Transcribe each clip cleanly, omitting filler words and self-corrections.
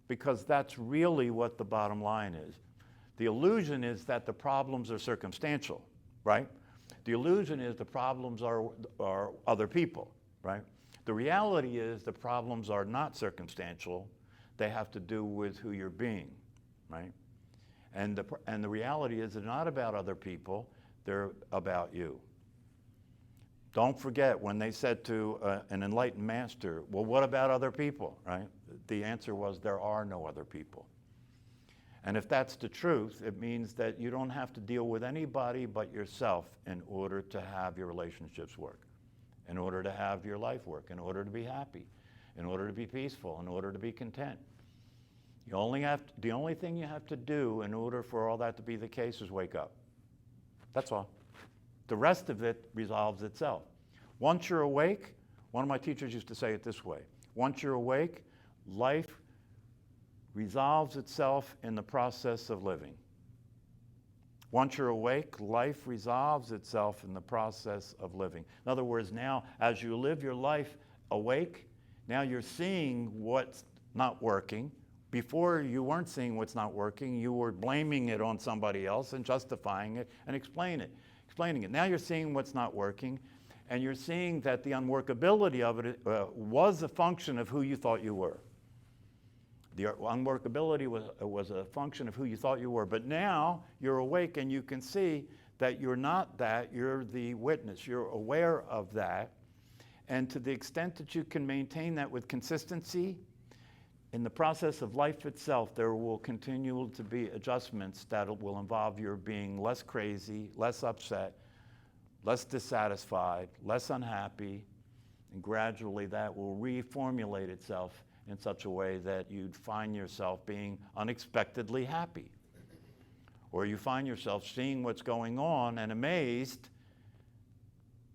because that's really what the bottom line is. The illusion is that the problems are circumstantial, right? The illusion is the problems are other people, right? The reality is the problems are not circumstantial. They have to do with who you're being, right? And the reality is they're not about other people, they're about you. Don't forget when they said to an enlightened master, well, what about other people, right? The answer was there are no other people. And if that's the truth, it means that you don't have to deal with anybody but yourself in order to have your relationships work, in order to have your life work, in order to be happy, in order to be peaceful, in order to be content. The only thing you have to do in order for all that to be the case is wake up. That's all. The rest of it resolves itself. Once you're awake, one of my teachers used to say it this way, once you're awake, life resolves itself in the process of living. Once you're awake, life resolves itself in the process of living. In other words, now as you live your life awake, now you're seeing what's not working. Before you weren't seeing what's not working, you were blaming it on somebody else and justifying it and explaining it. Now you're seeing what's not working, and you're seeing that the unworkability of it was a function of who you thought you were. The unworkability was a function of who you thought you were. But now you're awake and you can see that you're not that, you're the witness. You're aware of that. And to the extent that you can maintain that with consistency, in the process of life itself, there will continue to be adjustments that will involve your being less crazy, less upset, less dissatisfied, less unhappy, and gradually that will reformulate itself in such a way that you'd find yourself being unexpectedly happy. Or you find yourself seeing what's going on and amazed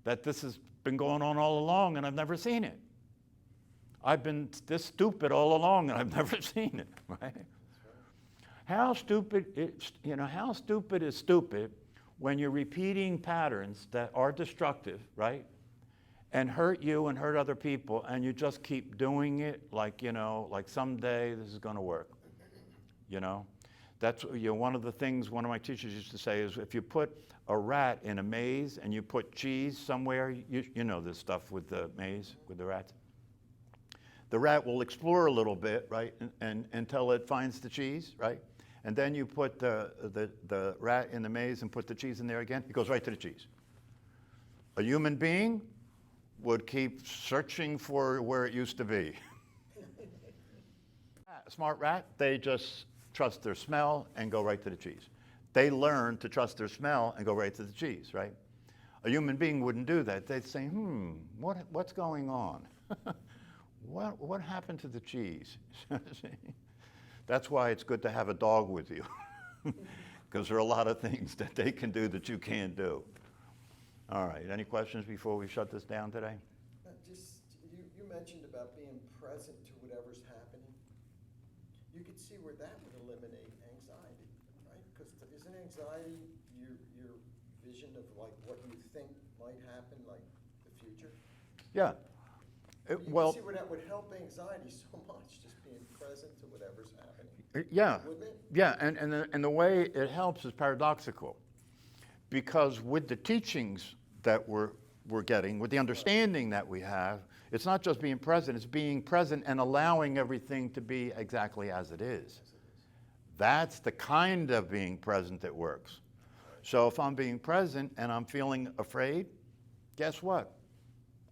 that this has been going on all along and I've never seen it. I've been this stupid all along and I've never seen it, right? How stupid is stupid when you're repeating patterns that are destructive, right? And hurt you and hurt other people, and you just keep doing it like someday this is going to work, That's one of the things one of my teachers used to say is if you put a rat in a maze and you put cheese somewhere, you know this stuff with the maze, with the rats. The rat will explore a little bit, right, and until it finds the cheese, right? And then you put the rat in the maze and put the cheese in there again, it goes right to the cheese. A human being would keep searching for where it used to be. A smart rat, they just trust their smell and go right to the cheese. They learn to trust their smell and go right to the cheese, right? A human being wouldn't do that. They'd say, what's going on? What happened to the cheese? That's why it's good to have a dog with you, because there are a lot of things that they can do that you can't do. All right, any questions before we shut this down today? You mentioned about being present to whatever's happening. You could see where that would eliminate anxiety, right? Because isn't anxiety your vision of like what you think might happen, like the future? Yeah. You can see where that would help anxiety so much, just being present to whatever's happening. Yeah. Wouldn't it? Yeah, and the way it helps is paradoxical. Because with the teachings that we're getting, with the understanding that we have, it's not just being present, it's being present and allowing everything to be exactly as it is. That's the kind of being present that works. So if I'm being present and I'm feeling afraid, guess what?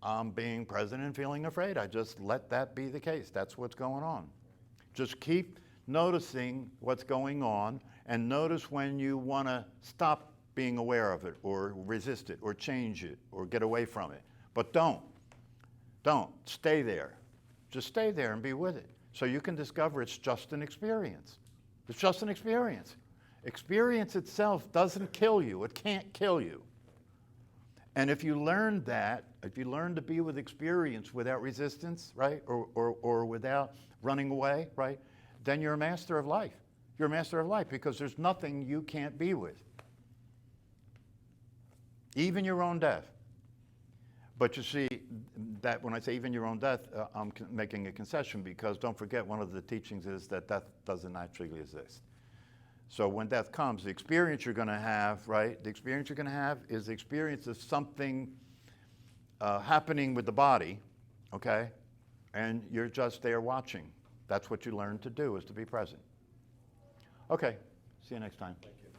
I'm being present and feeling afraid. I just let that be the case. That's what's going on. Just keep noticing what's going on and notice when you want to stop being aware of it or resist it or change it or get away from it. But don't. Stay there. Just stay there and be with it. So you can discover it's just an experience. It's just an experience. Experience itself doesn't kill you. It can't kill you. And if you learn that, if you learn to be with experience without resistance, right, or without running away, right, then you're a master of life. You're a master of life because there's nothing you can't be with. Even your own death. But you see, that when I say even your own death, I'm making a concession, because don't forget, one of the teachings is that death doesn't actually exist. So when death comes, the experience you're going to have, right? The experience you're going to have is the experience of something happening with the body, okay? And you're just there watching. That's what you learn to do, is to be present. Okay, see you next time. Thank you.